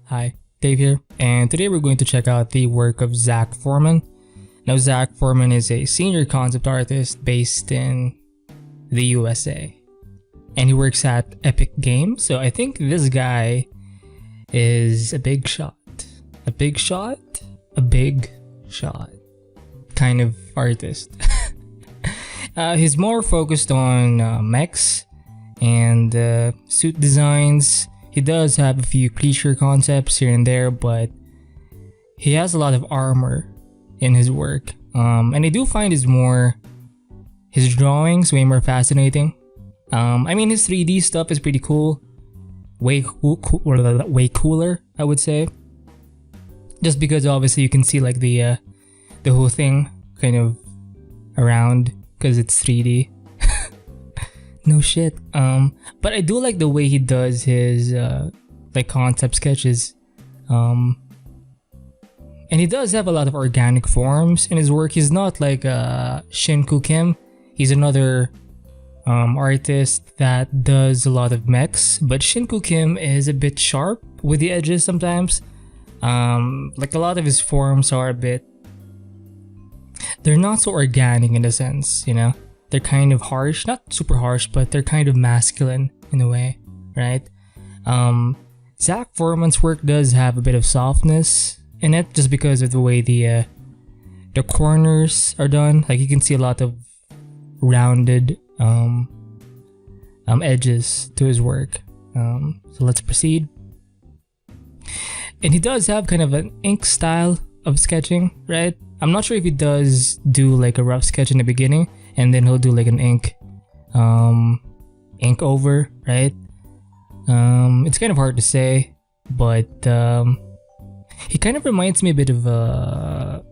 Hi, Dave here, and today we're going to check out the work of Zak Foreman. Now, Zak Foreman is a senior concept artist based in the USA, and he works at Epic Games, so I think this guy is a big shot. A big shot? A big shot kind of artist. He's more focused on mechs and suit designs. He does have a few creature concepts here and there, but he has a lot of armor in his work. And I do find his drawings way more fascinating. I mean, his 3D stuff is pretty cool. Way cooler, I would say. Just because obviously you can see like the whole thing kind of around because it's 3D. No shit. But I do like the way he does his like concept sketches. And he does have a lot of organic forms in his work. He's not like Shinku Kim. He's another artist that does a lot of mechs, but Shinku Kim is a bit sharp with the edges sometimes. Like a lot of his forms are they're not so organic in a sense, you know? They're kind of harsh, not super harsh, but they're kind of masculine in a way, right? Zak Foreman's work does have a bit of softness in it just because of the way the corners are done. Like you can see a lot of rounded edges to his work. So let's proceed. And he does have kind of an ink style of sketching, right? I'm not sure if he does do like a rough sketch in the beginning and then he'll do like an ink over, right? It's kind of hard to say, but he kind of reminds me a bit of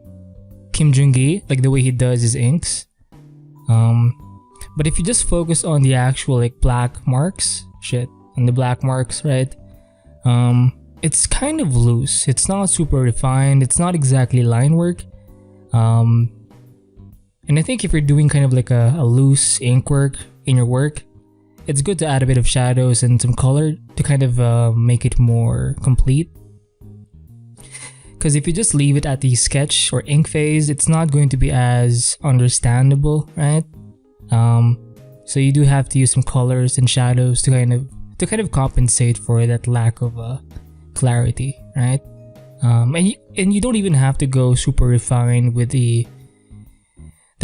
Kim Jung-gi, like the way he does his inks. But if you just focus on the actual like black marks, right? It's kind of loose. It's not super refined. It's not exactly line work. And I think if you're doing kind of like a loose ink work in your work, it's good to add a bit of shadows and some color to kind of make it more complete. Because if you just leave it at the sketch or ink phase, it's not going to be as understandable, right? So you do have to use some colors and shadows to kind of compensate for that lack of clarity, right? And you don't even have to go super refined with the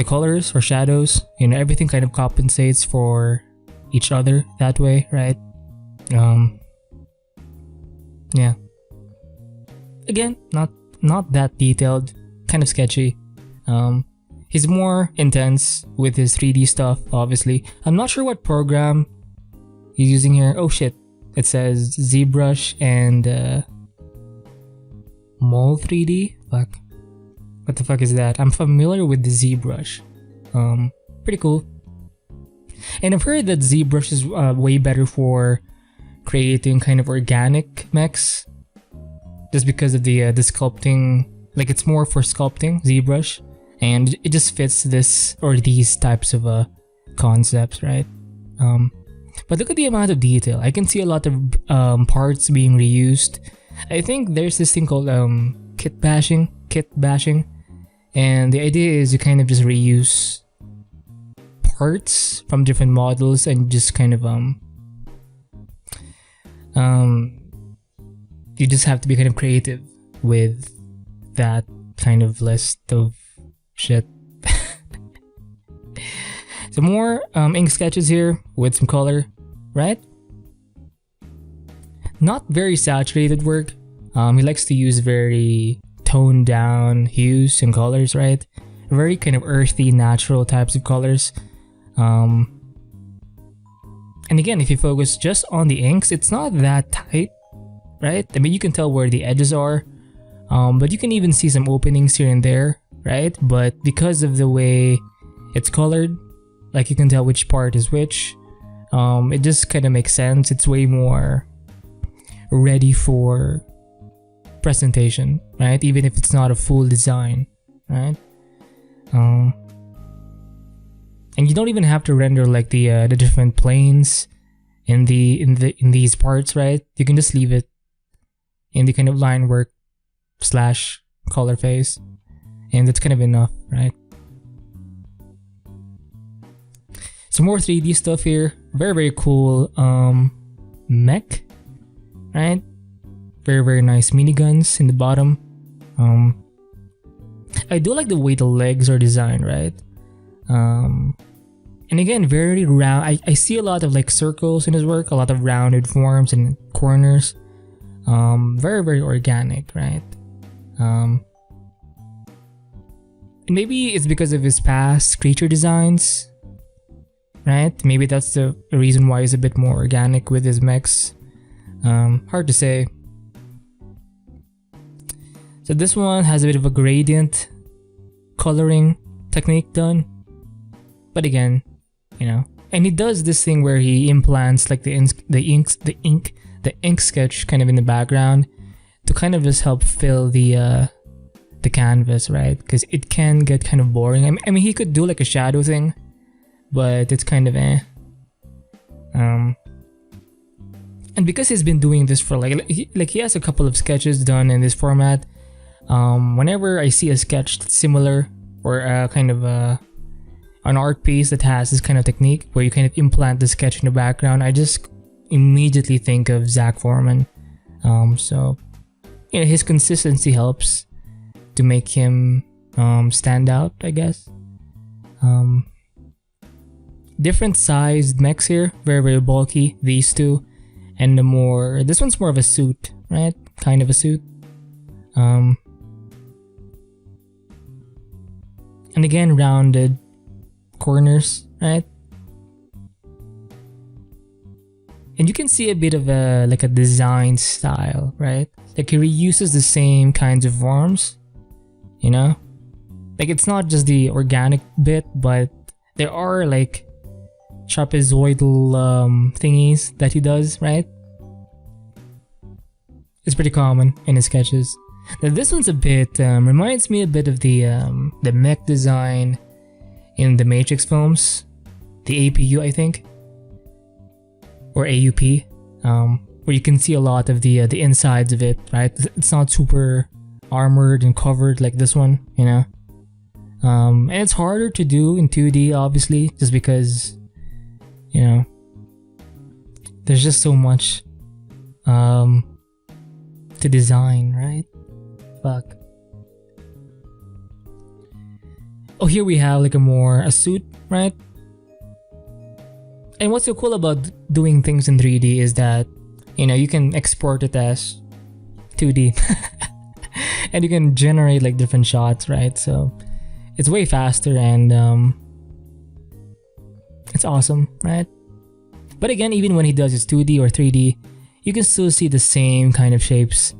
colors or shadows. You know, everything kind of compensates for each other that way, right? Yeah. Again, not that detailed, kind of sketchy. He's more intense with his 3D stuff, obviously. I'm not sure what program he's using here. Oh shit. It says ZBrush and Mol 3D? Fuck. What the fuck is that? I'm familiar with the ZBrush. Pretty cool. And I've heard that ZBrush is way better for creating kind of organic mechs. Just because of the sculpting, like it's more for sculpting, ZBrush. And it just fits this or these types of concepts, right? But look at the amount of detail. I can see a lot of parts being reused. I think there's this thing called kit bashing. And the idea is you kind of just reuse parts from different models and just kind of you just have to be kind of creative with that kind of list of shit. Some more ink sketches here with some color, right? Not very saturated work. He likes to use very toned down hues and colors, right? Very kind of earthy, natural types of colors. And again, if you focus just on the inks, it's not that tight, right? I mean, you can tell where the edges are, but you can even see some openings here and there, right? But because of the way it's colored, like you can tell which part is which, it just kind of makes sense. It's way more ready for presentation, right? Even if it's not a full design, right? And you don't even have to render like the different planes in these parts, right? You can just leave it in the kind of line work slash color phase, and that's kind of enough, right? Some more 3D stuff here. Very cool mech, right? Very nice miniguns in the bottom. I do like the way the legs are designed, right? And again, very round. I see a lot of like circles in his work, a lot of rounded forms and corners. Very organic, right? And maybe it's because of his past creature designs, right? Maybe that's the reason why he's a bit more organic with his mechs. Hard to say. So this one has a bit of a gradient coloring technique done, but again, you know, and he does this thing where he implants like the ink sketch kind of in the background to kind of just help fill the canvas, right? Because it can get kind of boring. I mean, he could do like a shadow thing, but it's kind of and because he's been doing this for he has a couple of sketches done in this format. Whenever I see a sketch that's similar or kind of an art piece that has this kind of technique where you kind of implant the sketch in the background, I just immediately think of Zak Foreman. So you know, his consistency helps to make him stand out, I guess. Different sized mechs here, very bulky, these two, and this one's more of a suit, right? Kind of a suit. And again, rounded corners, right? And you can see a bit of a design style, right? Like he reuses the same kinds of forms, you know? Like it's not just the organic bit, but there are like trapezoidal thingies that he does, right? It's pretty common in his sketches. Now this one's a bit reminds me a bit of the mech design in the Matrix films, the APU, I think, or AUP, where you can see a lot of the insides of it, right? It's not super armored and covered like this one, you know. And it's harder to do in 2D, obviously, just because, you know, there's just so much to design, right? Fuck. Oh, here we have like a suit, right? And what's so cool about doing things in 3D is that, you know, you can export it as 2D and you can generate like different shots, right? So it's way faster and it's awesome, right? But again, even when he does his 2D or 3D, you can still see the same kind of shapes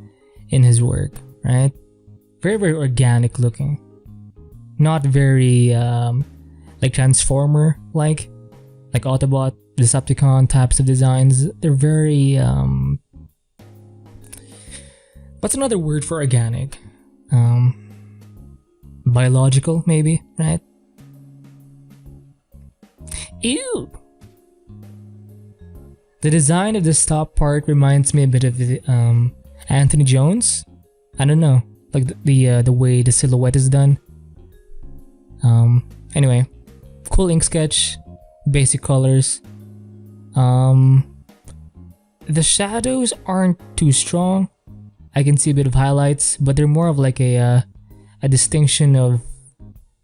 in his work, right? Very organic looking. Not very like Transformer like Autobot, Decepticon types of designs. They're very what's another word for organic? Biological, maybe, right? Ew! The design of this top part reminds me a bit of Anthony Jones. I don't know, like the way the silhouette is done. Anyway, cool ink sketch, basic colors. The shadows aren't too strong. I can see a bit of highlights, but they're more of like a distinction of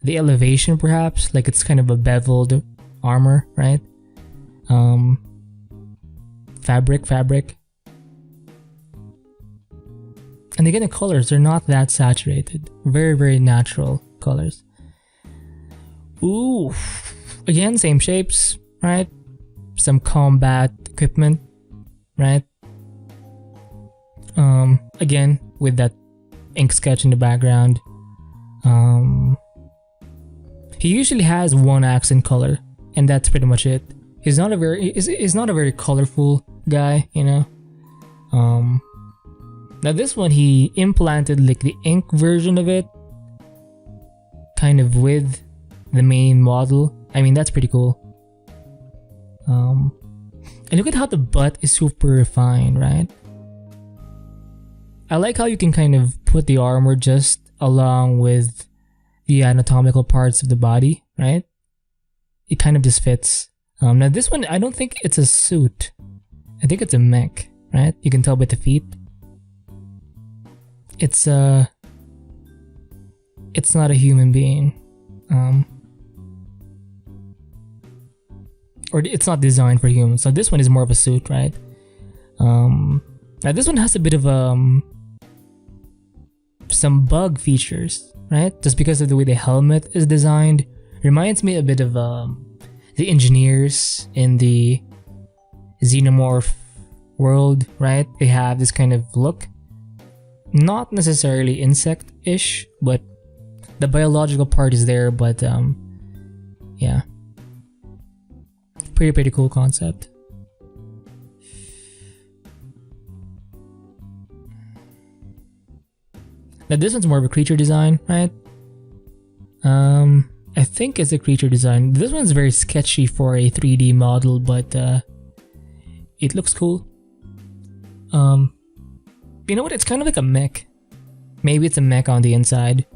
the elevation, perhaps. Like it's kind of a beveled armor, right? Fabric. And again, the colors, they're not that saturated. Very natural colors. Ooh, again, same shapes, right? Some combat equipment, right? Again, with that ink sketch in the background. He usually has one accent color, and that's pretty much it. He's not a very colorful guy, you know. Now this one, he implanted like the ink version of it, kind of with the main model. I mean, that's pretty cool. And look at how the butt is super refined, right? I like how you can kind of put the armor just along with the anatomical parts of the body, right? It kind of just fits. Now this one, I don't think it's a suit. I think it's a mech, right? You can tell by the feet. It's not a human being. Or it's not designed for humans. So this one is more of a suit, right? Now this one has a bit of some bug features, right? Just because of the way the helmet is designed. Reminds me a bit of the engineers in the Xenomorph world, right? They have this kind of look. Not necessarily insect-ish, but the biological part is there, but yeah. Pretty cool concept. Now this one's more of a creature design, right? I think it's a creature design. This one's very sketchy for a 3D model, but it looks cool. You know what? It's kind of like a mech. Maybe it's a mech on the inside.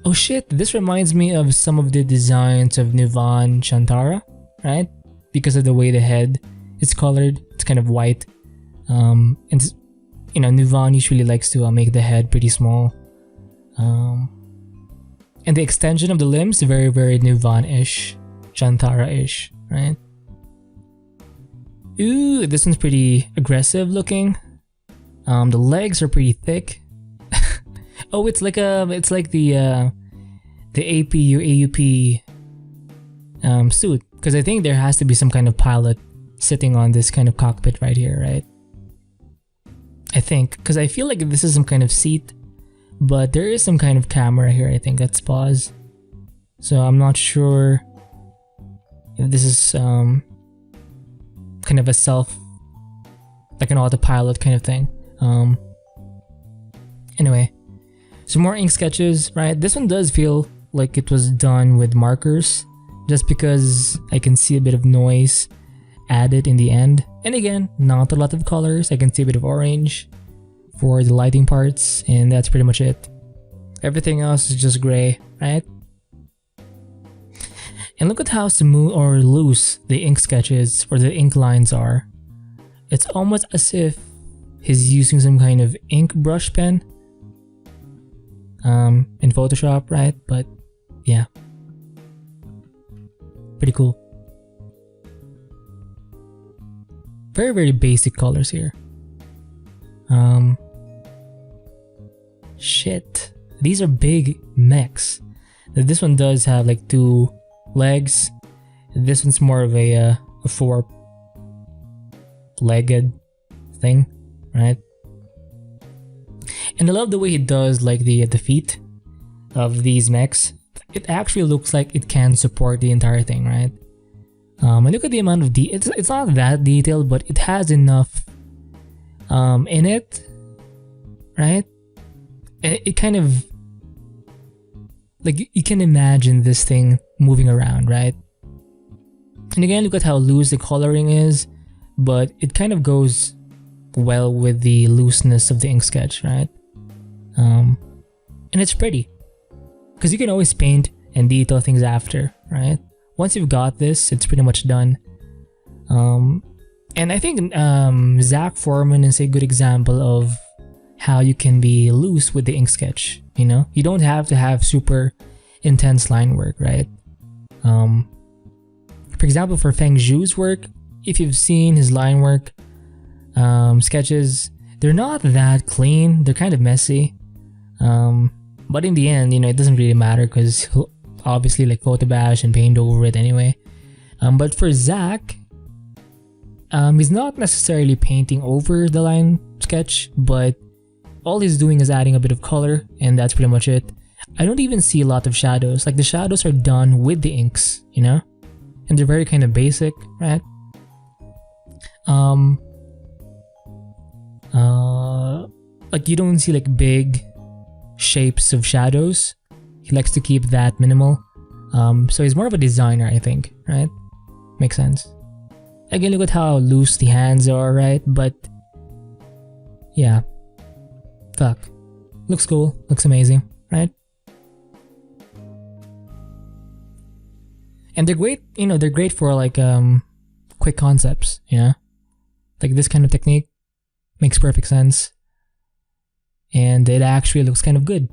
Oh shit, this reminds me of some of the designs of Nivan Shantara, right? Because of the way the head is colored, it's kind of white. And you know, Nivan usually likes to make the head pretty small. And the extension of the limbs, very Nivan-ish, Shantara-ish, right? Ooh, this one's pretty aggressive looking. The legs are pretty thick. Oh, it's like the APU AUP suit, because I think there has to be some kind of pilot sitting on this kind of cockpit right here, right? I think, because I feel like this is some kind of seat, but there is some kind of camera here. I think let's pause. So I'm not sure if this is kind of a like an autopilot kind of thing. Anyway. Some more ink sketches, right? This one does feel like it was done with markers, just because I can see a bit of noise added in the end. And again, not a lot of colors. I can see a bit of orange for the lighting parts, and that's pretty much it. Everything else is just gray, right? And look at how smooth or loose the ink sketches or the ink lines are. It's almost as if he's using some kind of ink brush pen in Photoshop, right? But yeah, pretty cool. Very basic colors here. Shit, these are big mechs. This one does have like 2 legs. This one's more of a 4-legged thing, right? And I love the way he does like the feet of these mechs. It actually looks like it can support the entire thing, right? And look at the amount of it's not that detailed, but it has enough in it, right? It kind of like you can imagine this thing moving around, right? And again, look at how loose the coloring is, but it kind of goes well with the looseness of the ink sketch, right? And it's pretty because you can always paint and detail things after, right? Once you've got this, it's pretty much done. And I think Zak Foreman is a good example of how you can be loose with the ink sketch. You know, you don't have to have super intense line work, right? For example, for Feng Zhu's work, if you've seen his line work sketches, they're not that clean. They're kind of messy. But in the end, you know, it doesn't really matter because he'll obviously like photo bash and paint over it anyway. But for Zack, he's not necessarily painting over the line sketch, but all he's doing is adding a bit of color, and that's pretty much it. I don't even see a lot of shadows. Like the shadows are done with the inks, you know, and they're very kind of basic, right? Like you don't see like big shapes of shadows. He likes to keep that minimal. So he's more of a designer, I think, right? Makes sense. Again, look at how loose the hands are, right? But yeah, fuck. Looks cool, looks amazing, right? And they're great, you know, they're great for like quick concepts, yeah? Like this kind of technique makes perfect sense. And it actually looks kind of good.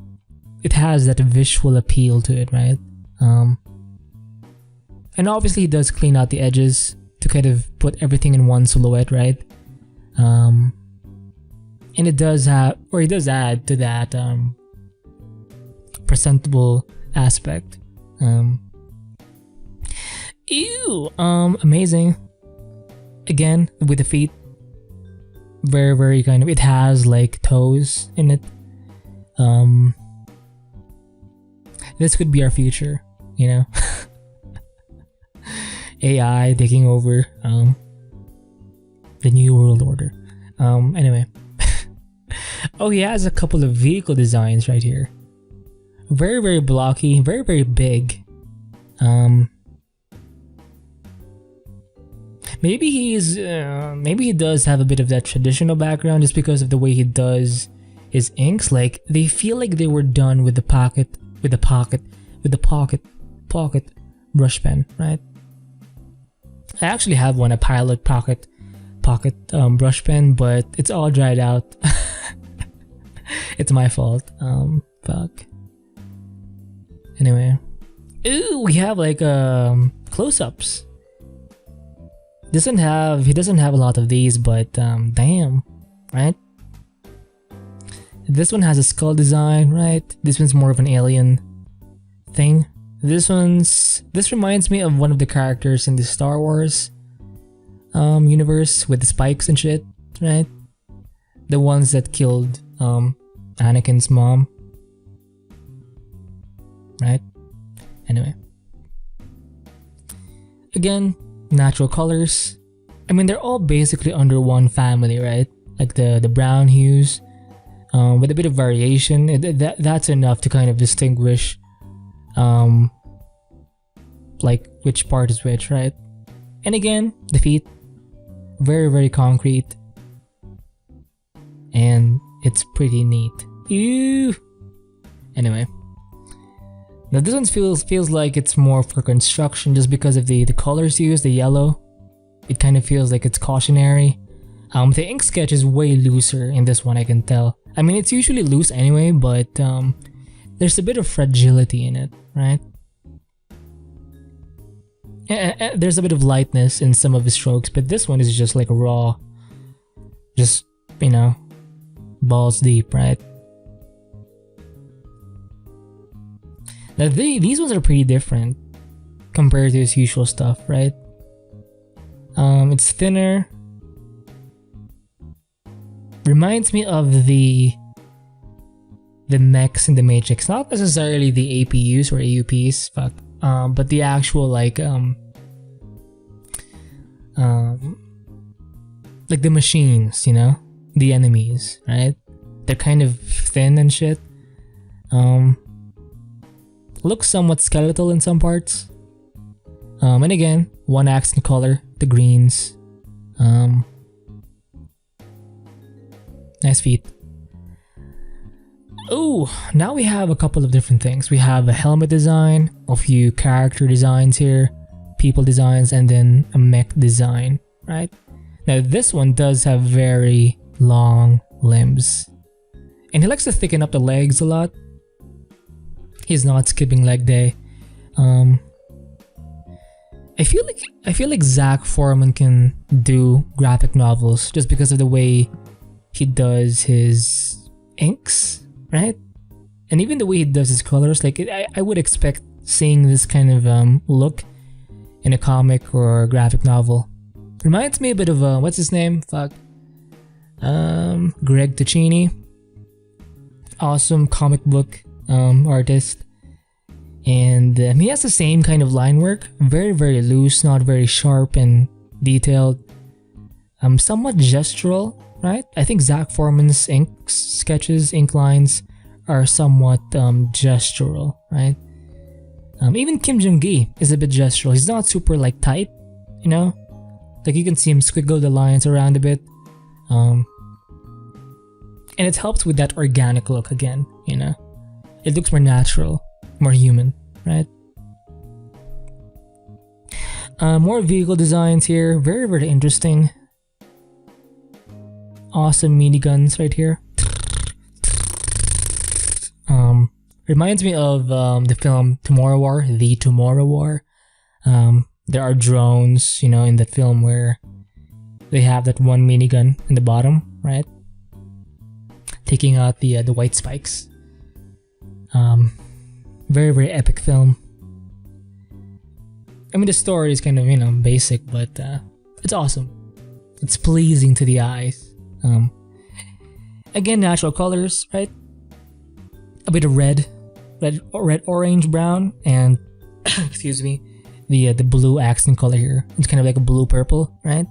It has that visual appeal to it, right? And obviously he does clean out the edges to kind of put everything in one silhouette, right? And it does have, or it does add to that presentable aspect. Amazing. Again, with the feet, very kind of, it has like toes in it. This could be our future, you know. AI taking over the new world order. Anyway. Oh, he has a couple of vehicle designs right here. Very blocky, very big. Maybe he does have a bit of that traditional background just because of the way he does his inks. Like they feel like they were done with the pocket brush pen, right? I actually have one, a Pilot pocket brush pen, but it's all dried out. It's my fault. Fuck. Anyway, ooh, we have like close-ups. He doesn't have a lot of these, but damn, right? This one has a skull design, right? This one's more of an alien thing. This reminds me of one of the characters in the Star Wars universe with the spikes and shit, right? The ones that killed Anakin's mom, right? Anyway, again, natural colors. I mean, they're all basically under one family, right? Like the brown hues, with a bit of variation. That's enough to kind of distinguish like which part is which, right? And again, the feet, very concrete, and it's pretty neat. Ew. Anyway, now this one feels like it's more for construction just because of the colors used, the yellow. It kind of feels like it's cautionary. The ink sketch is way looser in this one, I can tell. I mean, it's usually loose anyway, but there's a bit of fragility in it, right? And there's a bit of lightness in some of his strokes, but this one is just like raw, just, you know, balls deep, right? Now these ones are pretty different compared to his usual stuff, right? It's thinner. Reminds me of the mechs in the Matrix, not necessarily the APUs or AUPs, fuck. But the actual like the machines, you know, the enemies, right? They're kind of thin and shit. Looks somewhat skeletal in some parts. And again, one accent color, the greens. Nice feet. Oh, now we have a couple of different things. We have a helmet design, a few character designs here, people designs, and then a mech design, right? Now this one does have very long limbs, and he likes to thicken up the legs a lot. He's not skipping leg day. I feel like Zak Foreman can do graphic novels just because of the way he does his inks, right? And even the way he does his colors, like I would expect seeing this kind of look in a comic or a graphic novel. Reminds me a bit of what's his name? Fuck. Greg Ticini. Awesome comic book artist. And he has the same kind of line work. Very loose, not very sharp and detailed. Somewhat gestural, right? I think Zak Foreman's ink sketches, ink lines are somewhat gestural, right? Even Kim Jung-gi is a bit gestural. He's not super like tight, you know? Like you can see him squiggle the lines around a bit. And it helps with that organic look again, you know? It looks more natural, more human, right? More vehicle designs here. Very, very interesting. Awesome miniguns right here. Reminds me of the film Tomorrow War, The Tomorrow War. There are drones, you know, in that film where they have that one minigun in the bottom, right? Taking out the white spikes. Very, very epic film. I mean, the story is kind of, you know, basic, but it's awesome. It's pleasing to the eyes. Again, natural colors, right? A bit of red, orange, brown, and excuse me, the blue accent color here. It's kind of like a blue purple, right?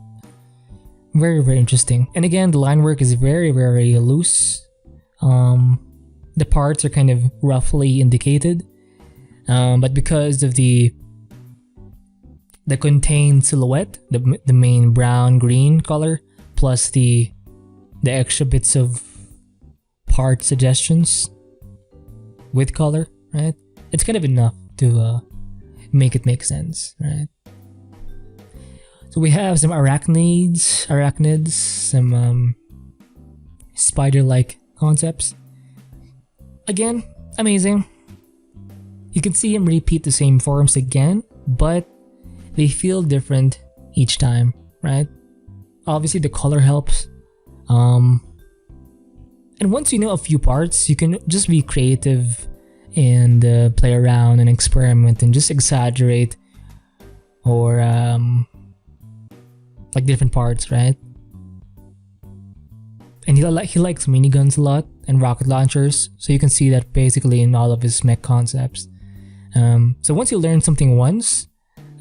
Very, very interesting. And again, the line work is very, very loose. The parts are kind of roughly indicated, but because of the contained silhouette, the main brown green color, plus the extra bits of part suggestions with color, right? It's kind of enough to make it make sense, right? So we have some arachnids, some spider-like concepts. Again, amazing. You can see him repeat the same forms again, but they feel different each time, right? Obviously the color helps. And once you know a few parts, you can just be creative and play around and experiment and just exaggerate or like different parts, right? And he likes miniguns a lot and rocket launchers, so you can see that basically in all of his mech concepts. So once you learn something once,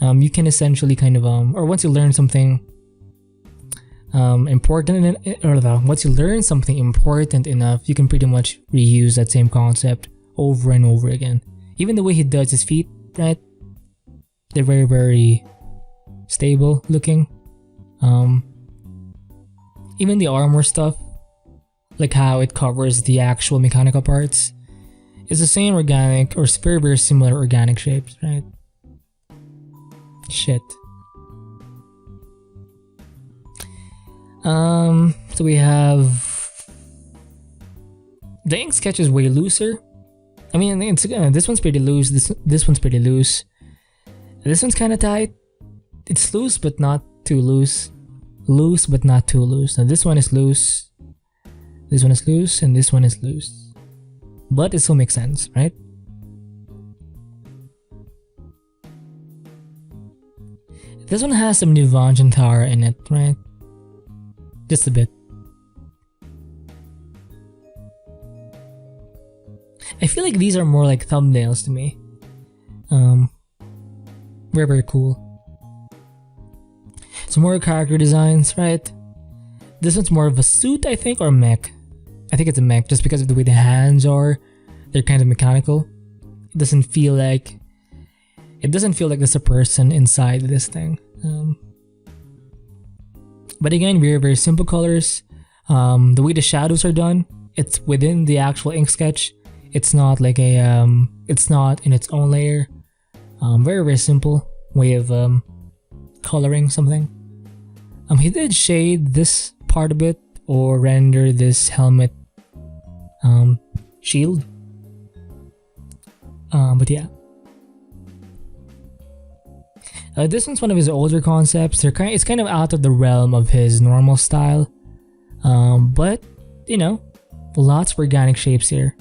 you can essentially kind of or once you learn something important, or once you learn something important enough, you can pretty much reuse that same concept over and over again. Even the way he does his feet, right? They're very, very stable looking. Even the armor stuff, like how it covers the actual mechanical parts, is the same organic or very, very similar organic shapes, right? Shit. So we have the ink sketch is way looser. I mean, it's this one's pretty loose. This one's pretty loose. This one's kind of tight. It's loose but not too loose. Loose but not too loose. Now this one is loose. This one is loose, and this one is loose. But it still makes sense, right? This one has some Nivan Jantara in it, right? Just a bit. I feel like these are more like thumbnails to me. Very, very cool. Some more character designs, right? This one's more of a suit, I think, or mech. I think it's a mech just because of the way the hands are. They're kind of mechanical. It doesn't feel like there's a person inside this thing. But again, very, very simple colors. The way the shadows are done, it's within the actual ink sketch. It's not like it's not in its own layer. Very, very simple way of coloring something. He did shade this part a bit or render this helmet shield. But yeah. This one's one of his older concepts. It's kind of out of the realm of his normal style. But, you know, lots of organic shapes here.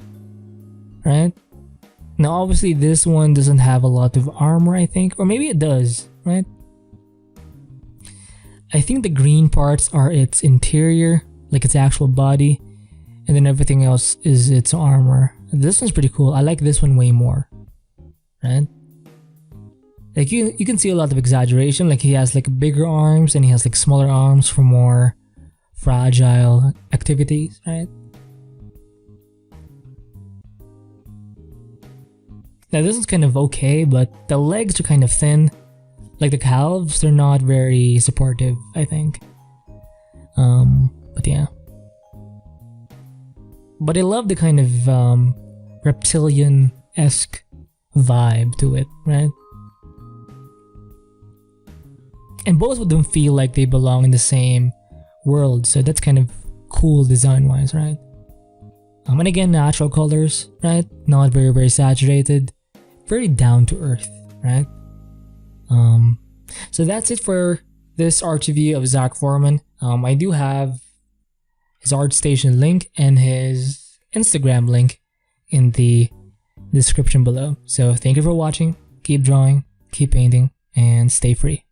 Right? Now, obviously, this one doesn't have a lot of armor, I think. Or maybe it does, right? I think the green parts are its interior, like its actual body. And then everything else is its armor. This one's pretty cool. I like this one way more. Right? Like you can see a lot of exaggeration. Like he has like bigger arms and he has like smaller arms for more fragile activities, right? Now this is kind of okay, but the legs are kind of thin. Like the calves, they're not very supportive, I think. But yeah. But I love the kind of reptilian-esque vibe to it, right? And both of them feel like they belong in the same world, so that's kind of cool design-wise, right? And again, natural colors, right? Not very saturated, very down to earth, right? So that's it for this art review of Zak Foreman. I do have his ArtStation link and his Instagram link in the description below. So thank you for watching. Keep drawing, keep painting, and stay free.